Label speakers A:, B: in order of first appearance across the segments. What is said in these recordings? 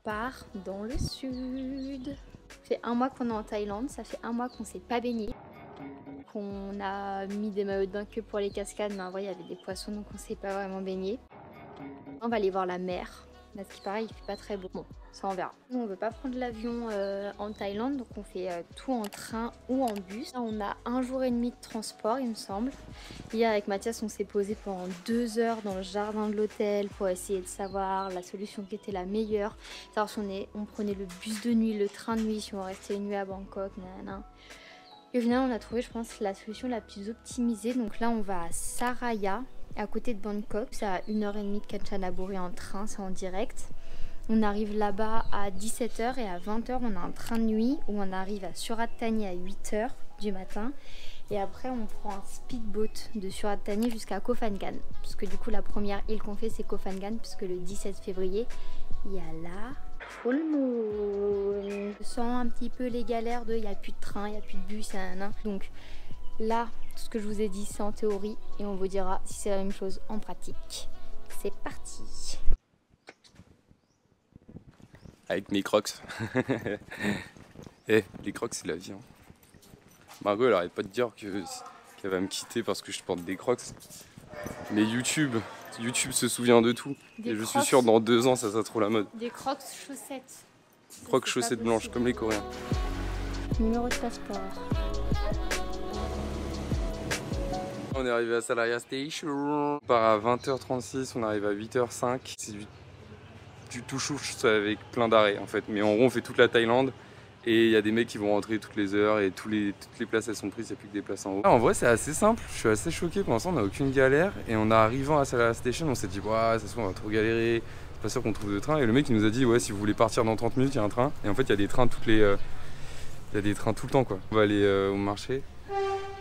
A: part dans le sud. Ça fait un mois qu'on est en Thaïlande, ça fait un mois qu'on s'est pas baigné. Qu'on a mis des maillots de bain que pour les cascades, mais en vrai il y avait des poissons donc on s'est pas vraiment baigné. On va aller voir la mer. Là, ce qui paraît, il fait pas très beau. Bon, ça on verra. Nous, on veut pas prendre l'avion en Thaïlande, donc on fait tout en train ou en bus. Là, on a 1 jour et demi de transport, il me semble. Hier, avec Mathias, on s'est posé pendant 2 heures dans le jardin de l'hôtel pour essayer de savoir la solution qui était la meilleure. Savoir si on prenait le bus de nuit, le train de nuit, si on restait une nuit à Bangkok, nanana. Et au final, on a trouvé, je pense, la solution la plus optimisée. Donc là, on va à Saraya, à côté de Bangkok. C'est à 1h30 de Kanchanaburi en train, c'est en direct. On arrive là-bas à 17 h et à 20 h, on a un train de nuit où on arrive à Surat Thani à 8 h du matin. Et après, on prend un speedboat de Surat Thani jusqu'à Koh Phangan. Parce que du coup, la première île qu'on fait, c'est Koh Phangan, puisque le 17 février, il y a la full moon. Je sens un petit peu les galères de il n'y a plus de train, il n'y a plus de bus, nanana. Donc là, tout ce que je vous ai dit, c'est en théorie et on vous dira si c'est la même chose en pratique. C'est parti!
B: Avec mes crocs. Eh, les crocs, c'est la vie. Hein. Margot, elle arrête pas de dire qu'elle va me quitter parce que je porte des crocs. Mais YouTube se souvient de tout.
A: Des
B: et je
A: crocs,
B: suis sûr, dans 2 ans, ça sera trop la mode.
A: Des crocs chaussettes.
B: Crocs chaussettes blanches, comme les Coréens.
A: Numéro de passeport.
B: On est arrivé à Salaya Station. On part à 20h36, on arrive à 8h05. C'est du tout chouche avec plein d'arrêts en fait. Mais en gros, on fait toute la Thaïlande. Et il y a des mecs qui vont rentrer toutes les heures et toutes les places elles sont prises, il n'y a plus que des places en haut. En vrai c'est assez simple, je suis assez choqué, pour l'instant on n'a aucune galère. Et en arrivant à Salaya Station, on s'est dit ça se trouve on va trop galérer, c'est pas sûr qu'on trouve de train. Et le mec il nous a dit ouais si vous voulez partir dans 30 minutes il y a un train. Et en fait il y a des trains il y a des trains tout le temps quoi. On va aller au marché,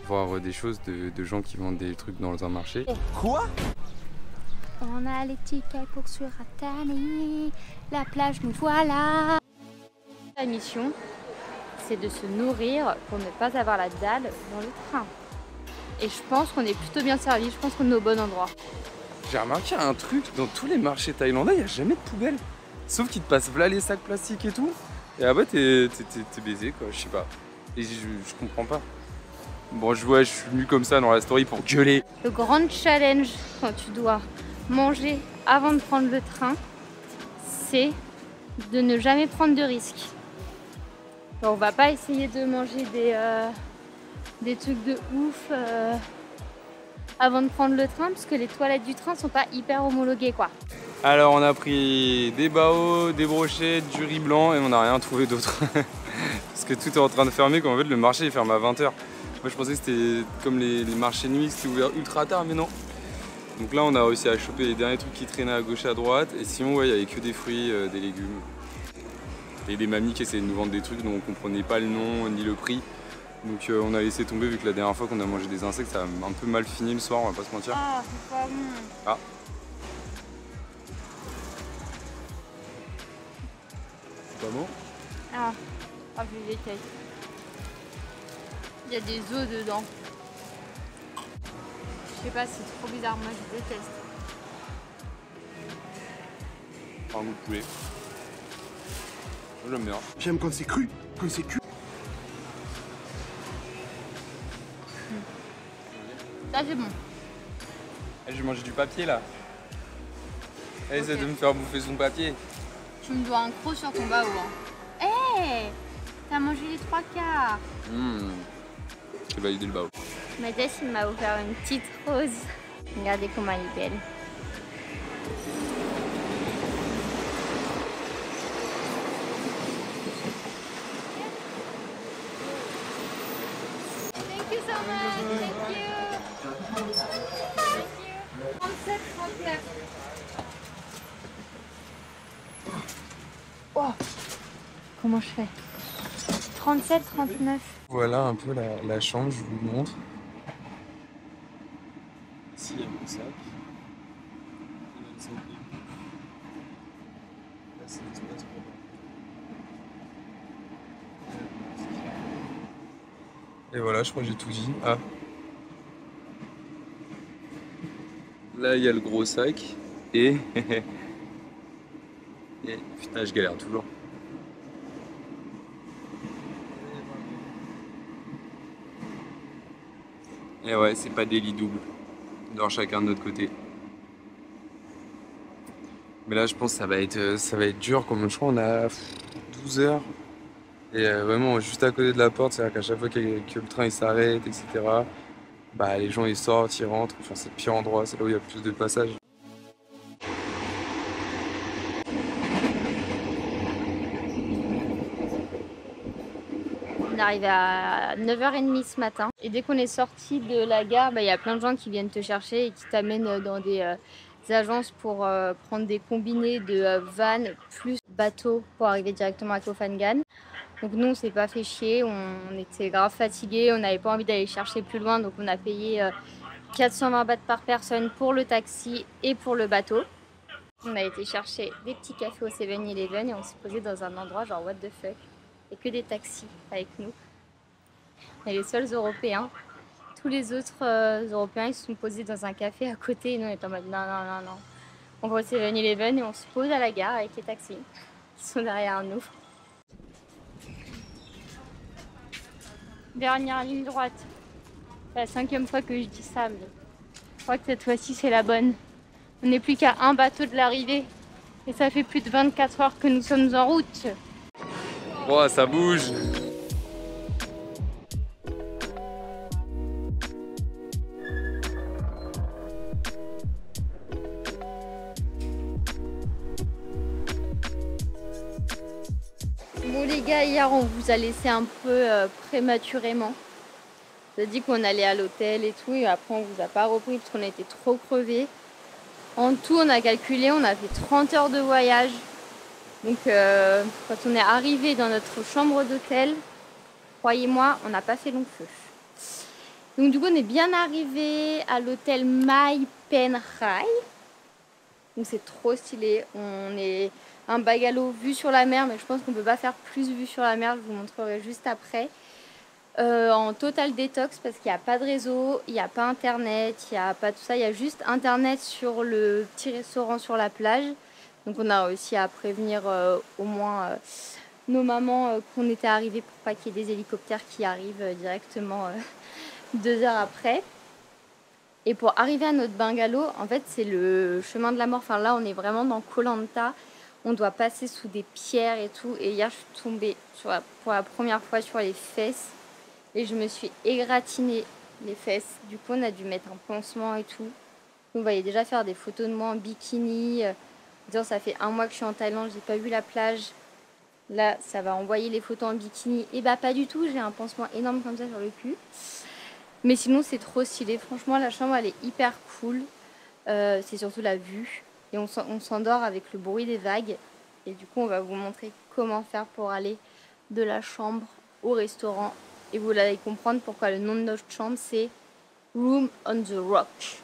B: voir des choses de gens qui vendent des trucs dans un marché.
C: Quoi?
A: On a les tickets pour Surat Thani, la plage nous voilà. La mission, c'est de se nourrir pour ne pas avoir la dalle dans le train. Et je pense qu'on est plutôt bien servi, je pense qu'on est au bon endroit.
B: J'ai remarqué un truc, dans tous les marchés thaïlandais, il n'y a jamais de poubelle. Sauf qu'ils te passent là les sacs plastiques et tout. Et après t'es baisé quoi, je sais pas. Et je comprends pas. Bon je suis venu comme ça dans la story pour gueuler.
A: Le grand challenge quand tu dois manger avant de prendre le train, c'est de ne jamais prendre de risques. On va pas essayer de manger des trucs de ouf avant de prendre le train parce que les toilettes du train sont pas hyper homologuées quoi.
B: Alors on a pris des bao, des brochettes, du riz blanc et on n'a rien trouvé d'autre. Parce que tout est en train de fermer, qu'en fait le marché il ferme à 20 h. Moi je pensais que c'était comme les marchés de nuit, c'était ouvert ultra tard mais non. Donc là on a réussi à choper les derniers trucs qui traînaient à gauche et à droite et sinon ouais il n'y avait que des fruits, des légumes. Et des mamies qui essayaient de nous vendre des trucs dont on comprenait pas le nom ni le prix. Donc on a laissé tomber vu que la dernière fois qu'on a mangé des insectes ça a un peu mal fini le soir, on va pas se mentir.
A: Ah c'est pas bon.
B: Ah. C'est pas bon?
A: Ah, je déteste. Il y a des os dedans. Je sais pas, c'est trop bizarre, moi je déteste.
B: Un goût de poulet. J'aime bien.
C: J'aime quand c'est cru, quand c'est cuit.
A: Ça c'est bon.
B: J'ai mangé du papier là. Elle essaie de me faire bouffer son papier.
A: Tu me dois un croc sur ton bao. Hé hey, t'as mangé les 3/4.
B: J'ai validé le bao.
A: Mathias il m'a offert une petite rose. Regardez comment elle est belle. Thank you so much. Thank you. Thank you. 37, 39. Oh, comment je fais? 37, 39.
B: Voilà un peu la chambre, je vous montre. Ici il y a mon sac. Là c'est l'espace pour et voilà, je crois que j'ai tout dit. Ah. Là il y a le gros sac et Et putain, je galère toujours. Et ouais, c'est pas des lits doubles. On dort chacun de notre côté. Mais là, je pense que ça va être dur. Comme je crois, on a 12 heures. Et vraiment, juste à côté de la porte, c'est-à-dire qu'à chaque fois que le train il s'arrête, etc., bah, les gens ils sortent, ils rentrent. Enfin, c'est le pire endroit, c'est là où il y a le plus de passages.
A: On est arrivé à 9h30 ce matin et dès qu'on est sorti de la gare, il y a plein de gens qui viennent te chercher et qui t'amènent dans des agences pour prendre des combinés de van plus bateau pour arriver directement à Koh Phangan. Donc nous on s'est pas fait chier, on était grave fatigués, on n'avait pas envie d'aller chercher plus loin, donc on a payé 420 bahts par personne pour le taxi et pour le bateau. On a été chercher des petits cafés au 7-Eleven et on s'est posé dans un endroit genre what the fuck. Et que des taxis avec nous. On est les seuls Européens. Tous les autres Européens ils se sont posés dans un café à côté et nous on est en mode non, non, non, non. On va au 7-Eleven et on se pose à la gare avec les taxis qui sont derrière nous. Dernière ligne droite. C'est la 5e fois que je dis ça, mais je crois que cette fois-ci c'est la bonne. On n'est plus qu'à un bateau de l'arrivée et ça fait plus de 24 heures que nous sommes en route.
B: Oh, ça bouge!
A: Bon les gars, hier on vous a laissé un peu prématurément. On a dit qu'on allait à l'hôtel et tout et après on vous a pas repris parce qu'on était trop crevés. En tout on a calculé, on a fait 30 heures de voyage. Donc quand on est arrivé dans notre chambre d'hôtel, croyez-moi, on n'a pas fait long feu. Donc du coup on est bien arrivé à l'hôtel Mai Pen Rai. Donc c'est trop stylé. On est un bungalow vue sur la mer, mais je pense qu'on peut pas faire plus vue sur la mer, je vous montrerai juste après. En total détox parce qu'il n'y a pas de réseau, il n'y a pas internet, il n'y a pas tout ça, il y a juste internet sur le petit restaurant sur la plage. Donc on a réussi à prévenir au moins nos mamans qu'on était arrivés pour pas qu'il y ait des hélicoptères qui arrivent directement 2 heures après. Et pour arriver à notre bungalow, en fait c'est le chemin de la mort. Enfin là on est vraiment dans Koh Lanta. On doit passer sous des pierres et tout. Et hier je suis tombée pour la première fois sur les fesses. Et je me suis égratigné les fesses. Du coup on a dû mettre un pansement et tout. Vous voyez déjà faire des photos de moi en bikini. Disant ça fait 1 mois que je suis en Thaïlande, j'ai pas vu la plage. Là ça va envoyer les photos en bikini. Et bah pas du tout, j'ai un pansement énorme comme ça sur le cul. Mais sinon c'est trop stylé, franchement la chambre elle est hyper cool, c'est surtout la vue et on s'endort avec le bruit des vagues et du coup on va vous montrer comment faire pour aller de la chambre au restaurant et vous allez comprendre pourquoi le nom de notre chambre c'est Room on the Rock.